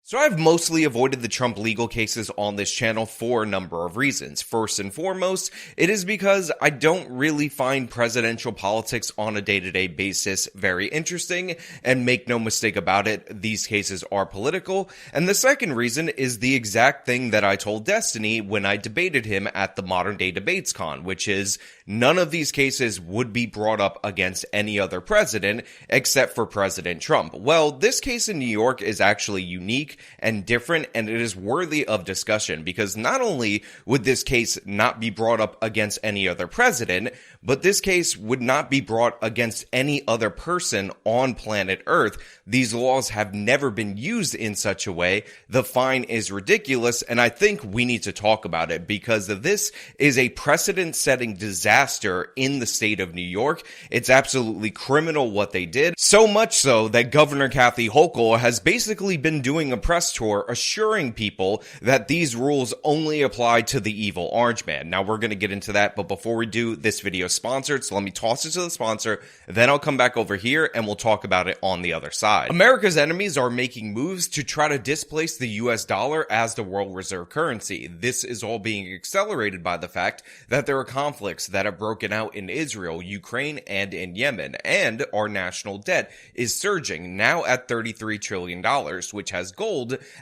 So I've mostly avoided the Trump legal cases on this channel for a number of reasons. First and foremost, it is because I don't really find presidential politics on a day-to-day basis very interesting, and make no mistake about it, these cases are political. And the second reason is the exact thing that I told Destiny when I debated him at the Modern Day Debates Con, which is none of these cases would be brought up against any other president except for President Trump. Well, this case in New York is actually unique and different, and it is worthy of discussion because not only would this case not be brought up against any other president, but this case would not be brought against any other person on planet Earth. These laws have never been used in such a way. The fine is ridiculous, and I think we need to talk about it because this is a precedent-setting disaster in the state of New York. It's absolutely criminal what they did, so much so that Governor Kathy Hochul has basically been doing a press tour assuring people that these rules only apply to the evil orange man. Now we're going to get into that, but before we do, this video is sponsored, so let me toss it to the sponsor, then I'll come back over here and we'll talk about it on the other side. America's enemies are making moves to try to displace the US dollar as the world reserve currency. This is all being accelerated by the fact that there are conflicts that have broken out in Israel, Ukraine, and in Yemen, and our national debt is surging, now at $33 trillion, which has gold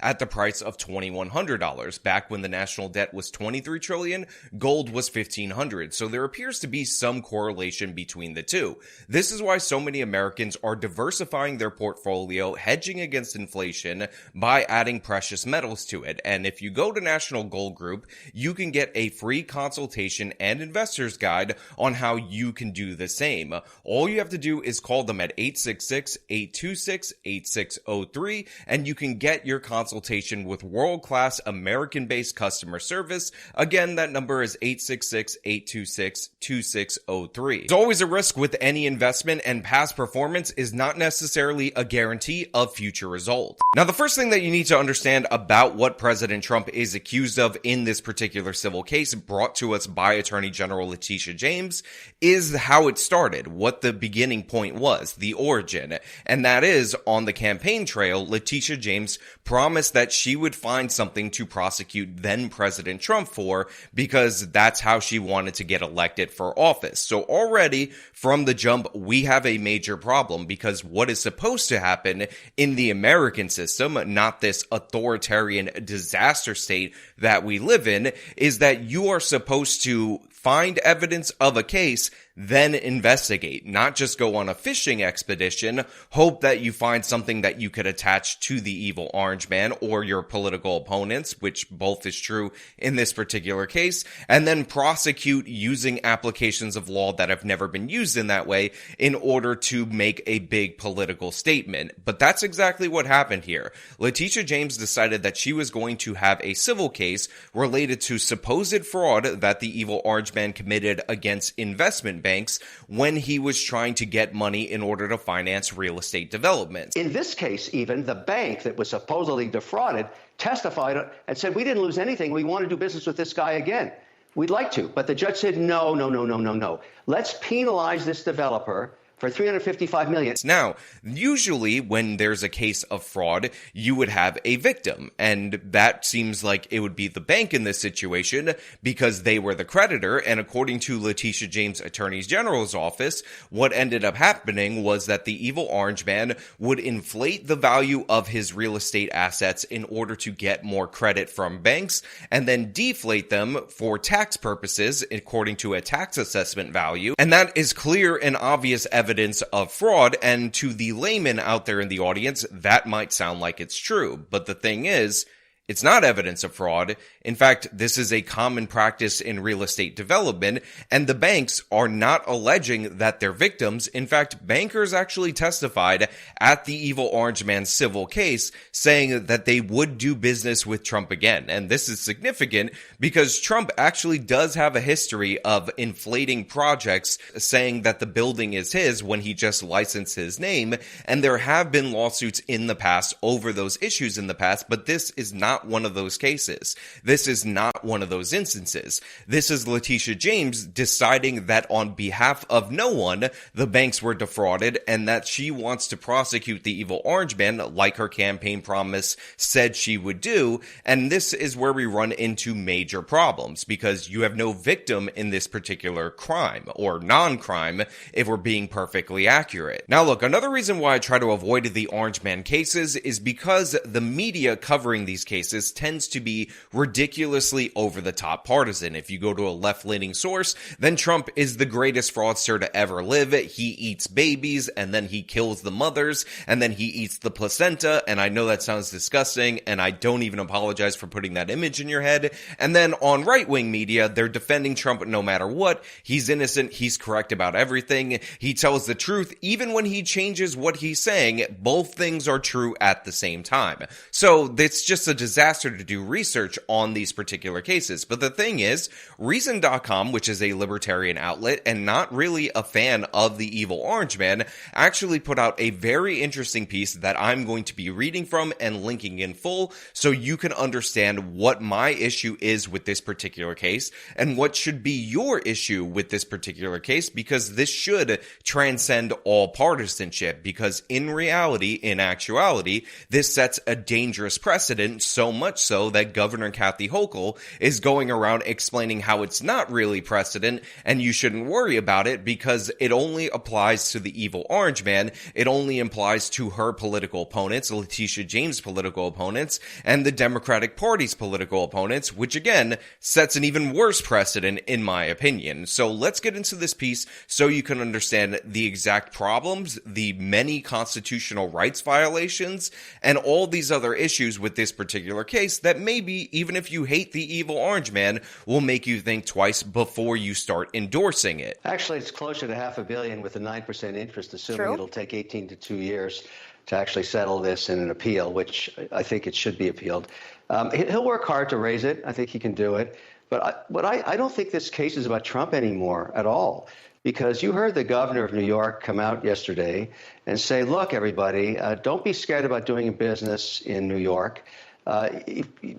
at the price of $2,100. Back when the national debt was $23 trillion, gold was $1,500. So there appears to be some correlation between the two. This is why so many Americans are diversifying their portfolio, hedging against inflation by adding precious metals to it. And if you go to National Gold Group, you can get a free consultation and investor's guide on how you can do the same. All you have to do is call them at 866-826-8603 and you can get your consultation with world-class American-based customer service. Again, that number is 866-826-2603. There's always a risk with any investment, and past performance is not necessarily a guarantee of future results. Now, the first thing that you need to understand about what President Trump is accused of in this particular civil case brought to us by Attorney General Letitia James is how it started, what the beginning point was, the origin. And that is, on the campaign trail, Letitia James promised that she would find something to prosecute then President Trump for because that's how she wanted to get elected for office. So already from the jump, we have a major problem because what is supposed to happen in the American system, not this authoritarian disaster state that we live in, is that you are supposed to find evidence of a case, then investigate, not just go on a fishing expedition, hope that you find something that you could attach to the evil orange man or your political opponents, which both is true in this particular case, and then prosecute using applications of law that have never been used in that way in order to make a big political statement. But that's exactly what happened here. Letitia James decided that she was going to have a civil case related to supposed fraud that the evil orange man committed against investment banks when he was trying to get money in order to finance real estate development. In this case, even the bank that was supposedly defrauded testified and said, we didn't lose anything. We want to do business with this guy again. We'd like to. But the judge said, no. Let's penalize this developer for $355 million. Now, usually when there's a case of fraud, you would have a victim, and that seems like it would be the bank in this situation because they were the creditor, and according to Letitia James' Attorney General's office, what ended up happening was that the evil orange man would inflate the value of his real estate assets in order to get more credit from banks, and then deflate them for tax purposes according to a tax assessment value, and that is clear and obvious evidence of fraud, and to the layman out there in the audience, that might sound like it's true. But the thing is, it's not evidence of fraud. In fact, this is a common practice in real estate development, and the banks are not alleging that they're victims. In fact, bankers actually testified at the evil orange man's civil case saying that they would do business with Trump again. And this is significant because Trump actually does have a history of inflating projects, saying that the building is his when he just licensed his name. And there have been lawsuits in the past over those issues in the past, but this is not not one of those cases. This is not one of those instances. This is Letitia James deciding that on behalf of no one, the banks were defrauded and that she wants to prosecute the evil orange man like her campaign promise said she would do. And this is where we run into major problems because you have no victim in this particular crime or non-crime if we're being perfectly accurate. Now look, another reason why I try to avoid the orange man cases is because the media covering these cases tends to be ridiculously over-the-top partisan. If you go to a left-leaning source, then Trump is the greatest fraudster to ever live. He eats babies, and then he kills the mothers, and then he eats the placenta, and I know that sounds disgusting, and I don't even apologize for putting that image in your head. And then on right-wing media, they're defending Trump no matter what. He's innocent, he's correct about everything, he tells the truth, even when he changes what he's saying, both things are true at the same time. So it's just a disaster to do research on these particular cases. But the thing is, Reason.com, which is a libertarian outlet and not really a fan of the evil orange man, actually put out a very interesting piece that I'm going to be reading from and linking in full so you can understand what my issue is with this particular case and what should be your issue with this particular case, because this should transcend all partisanship, because in reality, in actuality, this sets a dangerous precedent, so much so that Governor Kathy Hochul is going around explaining how it's not really precedent and you shouldn't worry about it because it only applies to the evil orange man. It only applies to her political opponents, Letitia James' political opponents, and the Democratic Party's political opponents, which again sets an even worse precedent in my opinion. So let's get into this piece so you can understand the exact problems, the many constitutional rights violations, and all these other issues with this particular case that maybe, even if you hate the evil orange man, will make you think twice before you start endorsing it. Actually, it's closer to $500 million with a 9% interest, assuming True. It'll take 18 to 2 years to actually settle this in an appeal, which I think it should be appealed. He'll work hard to raise it. I think he can do it. But I don't think this case is about Trump anymore at all, because you heard the governor of New York come out yesterday and say, look, everybody, don't be scared about doing business in New York,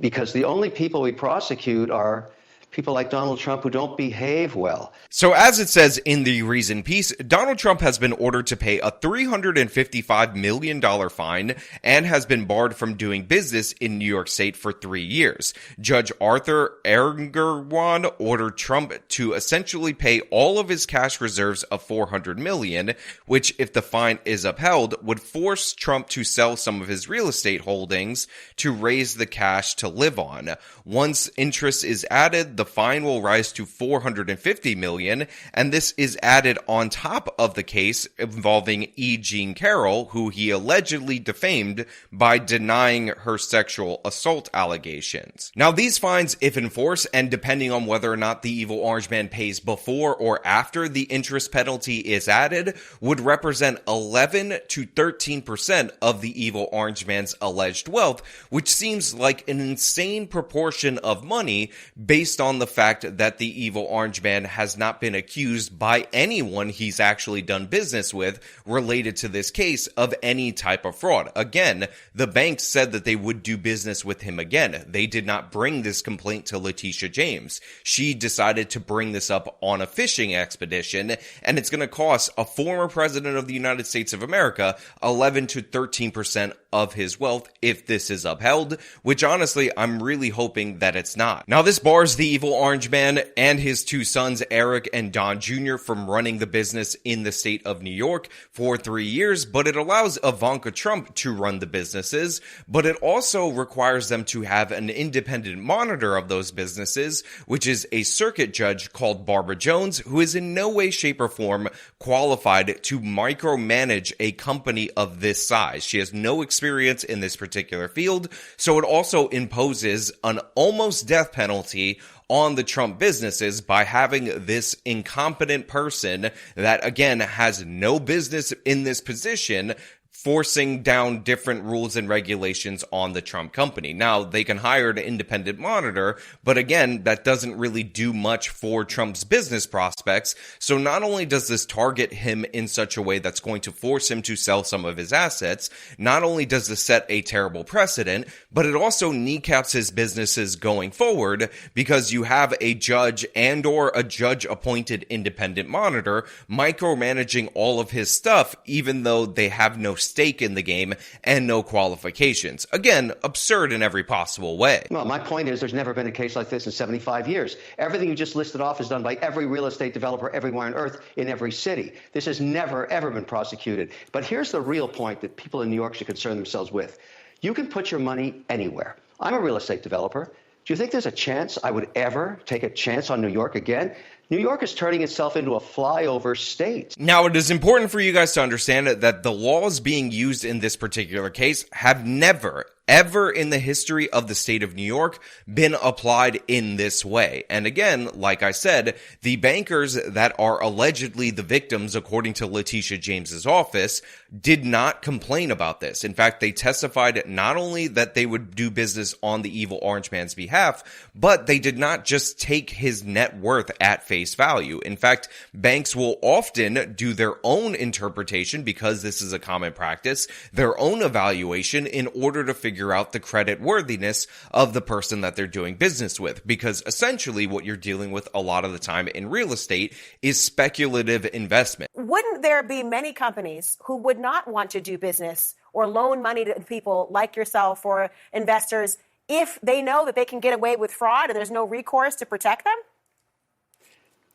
because the only people we prosecute are people like Donald Trump who don't behave well. So as it says in the Reason piece, Donald Trump has been ordered to pay a $355 million fine and has been barred from doing business in New York State for 3 years. Judge Arthur Engoron ordered Trump to essentially pay all of his cash reserves of $400 million, which, if the fine is upheld, would force Trump to sell some of his real estate holdings to raise the cash to live on. Once interest is added, the fine will rise to $450 million, and this is added on top of the case involving E. Jean Carroll, who he allegedly defamed by denying her sexual assault allegations. Now, these fines, if enforced, and depending on whether or not the evil orange man pays before or after the interest penalty is added, would represent 11 to 13% of the evil orange man's alleged wealth, which seems like an insane proportion of money based on the fact that the evil orange man has not been accused by anyone he's actually done business with related to this case of any type of fraud. Again, the banks said that they would do business with him again. They did not bring this complaint to Letitia James. She decided to bring this up on a fishing expedition, and it's going to cost a former president of the United States of America 11 to 13% of his wealth if this is upheld, which honestly, I'm really hoping that it's not. Now, this bars the evil orange man and his two sons, Eric and Don Jr., from running the business in the state of New York for 3 years, but it allows Ivanka Trump to run the businesses, but it also requires them to have an independent monitor of those businesses, which is a circuit judge called Barbara Jones, who is in no way, shape, or form qualified to micromanage a company of this size. She has no experience in this particular field, so it also imposes an almost death penalty on the Trump businesses by having this incompetent person that, again, has no business in this position forcing down different rules and regulations on the Trump company. Now, they can hire an independent monitor, but again, that doesn't really do much for Trump's business prospects. So not only does this target him in such a way that's going to force him to sell some of his assets, not only does this set a terrible precedent, but it also kneecaps his businesses going forward, because you have a judge and or a judge-appointed independent monitor micromanaging all of his stuff, even though they have no stake in the game and no qualifications. Again, absurd in every possible way. Well, my point is there's never been a case like this in 75 years. Everything you just listed off is done by every real estate developer everywhere on earth in every city. This has never, ever been prosecuted. But here's the real point that people in New York should concern themselves with. You can put your money anywhere. I'm a real estate developer. Do you think there's a chance I would ever take a chance on New York again? New York is turning itself into a flyover state. Now, it is important for you guys to understand that the laws being used in this particular case have never, ever in the history of the state of New York been applied in this way. And again, like I said, the bankers that are allegedly the victims, according to Letitia James's office, did not complain about this. In fact, they testified not only that they would do business on the evil orange man's behalf, but they did not just take his net worth at face value. In fact, banks will often do their own interpretation, because this is a common practice, their own evaluation in order to figure out the credit worthiness of the person that they're doing business with. Because essentially what you're dealing with a lot of the time in real estate is speculative investment. Wouldn't there be many companies who would not want to do business or loan money to people like yourself or investors if they know that they can get away with fraud and there's no recourse to protect them?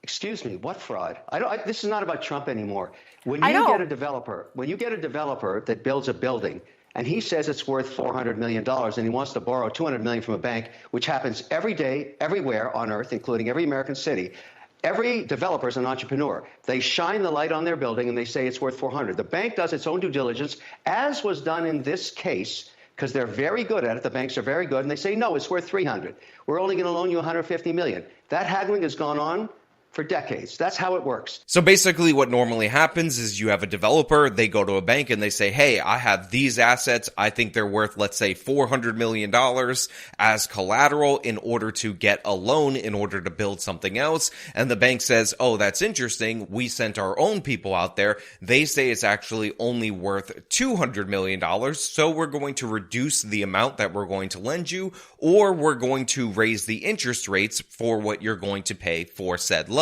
Excuse me, what fraud? This is not about Trump anymore. When you get a developer that builds a building and he says it's worth $400 million and he wants to borrow $200 million from a bank, which happens every day, everywhere on earth, including every American city, every developer is an entrepreneur. They shine the light on their building and they say it's worth $400. The bank does its own due diligence, as was done in this case, because they're very good at it. The banks are very good, and they say, no, it's worth $300. We're only going to loan you $150 million. That haggling has gone on for decades. That's how it works. So basically what normally happens is you have a developer, they go to a bank and they say, hey, I have these assets. I think they're worth, let's say, $400 million as collateral in order to get a loan in order to build something else. And the bank says, oh, that's interesting. We sent our own people out there. They say it's actually only worth $200 million. So we're going to reduce the amount that we're going to lend you, or we're going to raise the interest rates for what you're going to pay for said loan.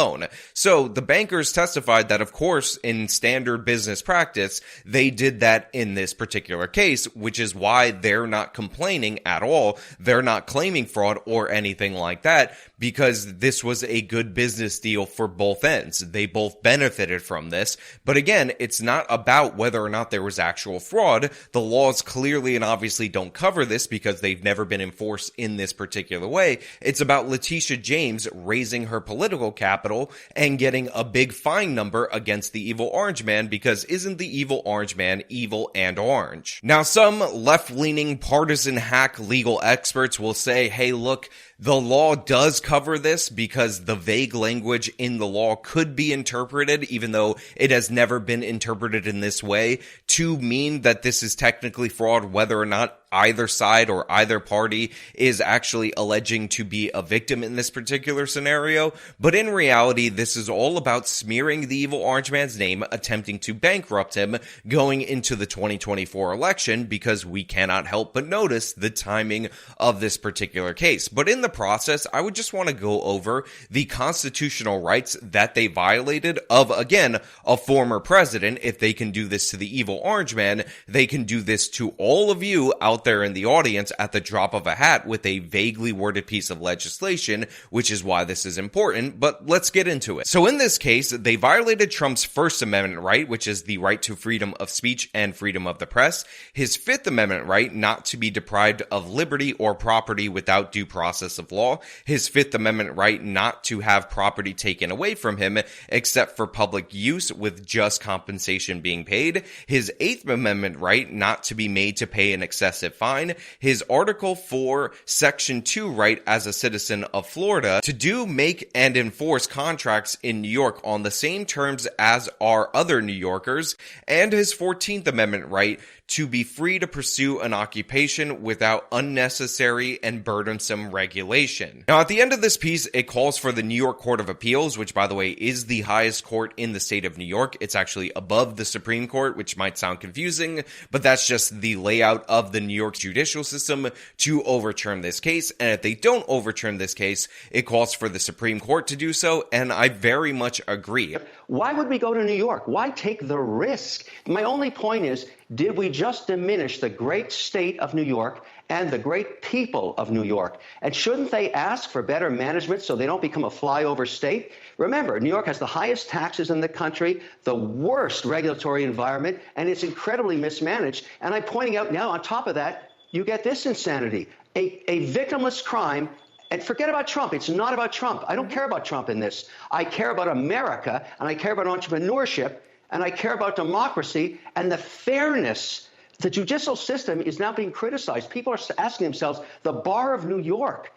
So the bankers testified that, of course, in standard business practice, they did that in this particular case, which is why they're not complaining at all. They're not claiming fraud or anything like that, because this was a good business deal for both ends. They both benefited from this. But again, it's not about whether or not there was actual fraud. The laws clearly and obviously don't cover this because they've never been enforced in this particular way. It's about Letitia James raising her political capital and getting a big fine number against the evil orange man, because isn't the evil orange man evil and orange? Now, some left-leaning partisan hack legal experts will say, hey, look, the law does cover this because the vague language in the law could be interpreted, even though it has never been interpreted in this way, to mean that this is technically fraud, whether or not either side or either party is actually alleging to be a victim in this particular scenario. But in reality, this is all about smearing the evil orange man's name, attempting to bankrupt him going into the 2024 election, because we cannot help but notice the timing of this particular case. But in the process, I would just want to go over the constitutional rights that they violated of, again, a former president. If they can do this to the evil orange man, they can do this to all of you out there in the audience at the drop of a hat with a vaguely worded piece of legislation, which is why this is important. But let's get into it. So in this case, they violated Trump's First Amendment right, which is the right to freedom of speech and freedom of the press, his Fifth Amendment right not to be deprived of liberty or property without due process of law, his Fifth Amendment right not to have property taken away from him except for public use with just compensation being paid, his Eighth Amendment right not to be made to pay an excessive fine, his Article 4, Section 2 right as a citizen of Florida to do, make, and enforce contracts in New York on the same terms as are other New Yorkers, and his 14th Amendment right to be free to pursue an occupation without unnecessary and burdensome regulation. Now, at the end of this piece, it calls for the New York Court of Appeals, which, by the way, is the highest court in the state of New York. It's actually above the Supreme Court, which might sound confusing, but that's just the layout of the New York judicial system to overturn this case. And if they don't overturn this case, it calls for the Supreme Court to do so, and I very much agree. Why would we go to New York? Why take the risk? My only point is, did we just diminish the great state of New York and the great people of New York? And shouldn't they ask for better management so they don't become a flyover state? Remember, New York has the highest taxes in the country, the worst regulatory environment, and it's incredibly mismanaged. And I'm pointing out now, on top of that, you get this insanity, a victimless crime. And forget about Trump. It's not about Trump. I don't care about Trump in this. I care about America, and I care about entrepreneurship, and I care about democracy and the fairness. The judicial system is now being criticized. People are asking themselves, the bar of New York,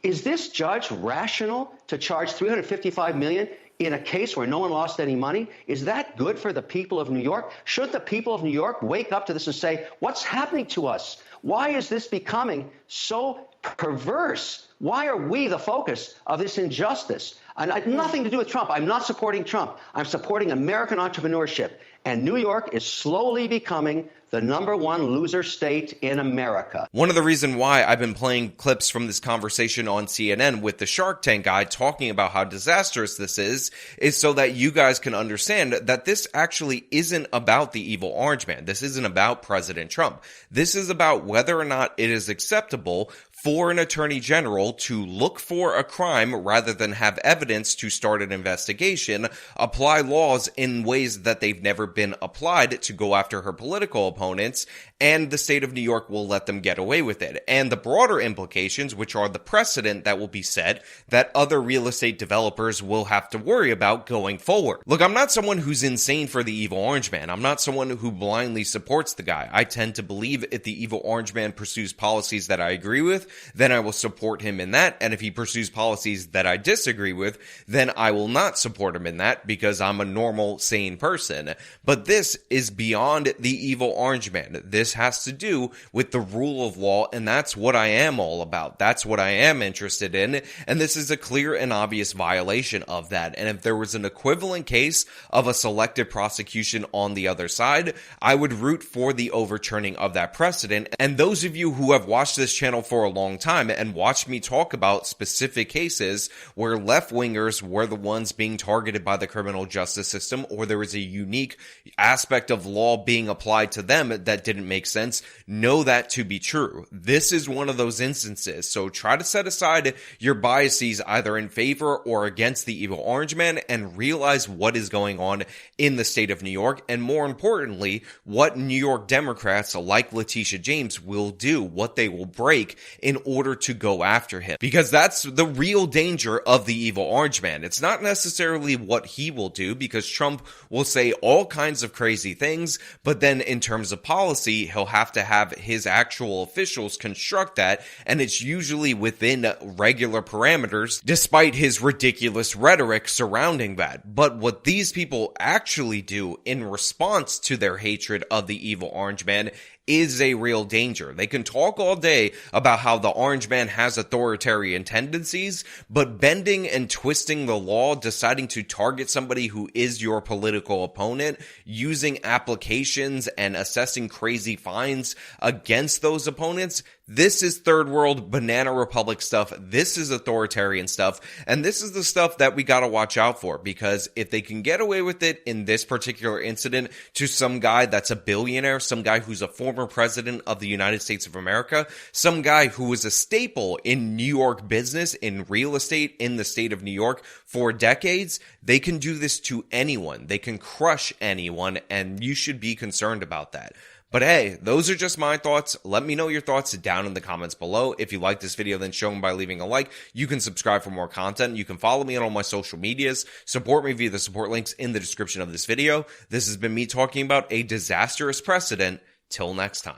is this judge rational to charge $355 million in a case where no one lost any money? Is that good for the people of New York? Should the people of New York wake up to this and say, what's happening to us? Why is this becoming so perverse? Why are we the focus of this injustice? And I had nothing to do with Trump. I'm not supporting Trump. I'm supporting American entrepreneurship. And New York is slowly becoming the #1 loser state in America. One of the reasons why I've been playing clips from this conversation on CNN with the Shark Tank guy talking about how disastrous this is so that you guys can understand that this actually isn't about the evil orange man. This isn't about President Trump. This is about whether or not it is acceptable for an attorney general to look for a crime rather than have evidence to start an investigation, apply laws in ways that they've never been applied to go after her political opponents, and the state of New York will let them get away with it. And the broader implications, which are the precedent that will be set, that other real estate developers will have to worry about going forward. Look, I'm not someone who's insane for the evil orange man. I'm not someone who blindly supports the guy. I tend to believe if the evil orange man pursues policies that I agree with, then I will support him in that. And if he pursues policies that I disagree with, then I will not support him in that because I'm a normal, sane person. But this is beyond the evil orange man. This has to do with the rule of law, and that's what I am all about. That's what I am interested in, and this is a clear and obvious violation of that. And if there was an equivalent case of a selective prosecution on the other side, I would root for the overturning of that precedent. And those of you who have watched this channel for a long time and watched me talk about specific cases where left-wingers were the ones being targeted by the criminal justice system, or there was a unique aspect of law being applied to them that didn't make sense, know that to be true. This is one of those instances. So try to set aside your biases either in favor or against the evil orange man and realize what is going on in the state of New York, and more importantly, what New York Democrats like Letitia James will do, what they will break in order to go after him. Because that's the real danger of the evil orange man. It's not necessarily what he will do, because Trump will say all kinds of crazy things, but then in terms of policy, he'll have to have his actual officials construct that, and it's usually within regular parameters, despite his ridiculous rhetoric surrounding that. But what these people actually do in response to their hatred of the evil orange man is a real danger. They can talk all day about how the orange man has authoritarian tendencies, but bending and twisting the law, deciding to target somebody who is your political opponent, using applications and assessing crazy fines against those opponents, this is third world banana republic stuff. This is authoritarian stuff. And this is the stuff that we gotta watch out for, because if they can get away with it in this particular incident to some guy that's a billionaire, some guy who's a former president of the United States of America, some guy who was a staple in New York business, in real estate in the state of New York for decades, they can do this to anyone. They can crush anyone, and you should be concerned about that. But hey, those are just my thoughts. Let me know your thoughts down in the comments below. If you like this video, then show them by leaving a like. You can subscribe for more content. You can follow me on all my social medias. Support me via the support links in the description of this video. This has been me talking about a disastrous precedent. Till next time.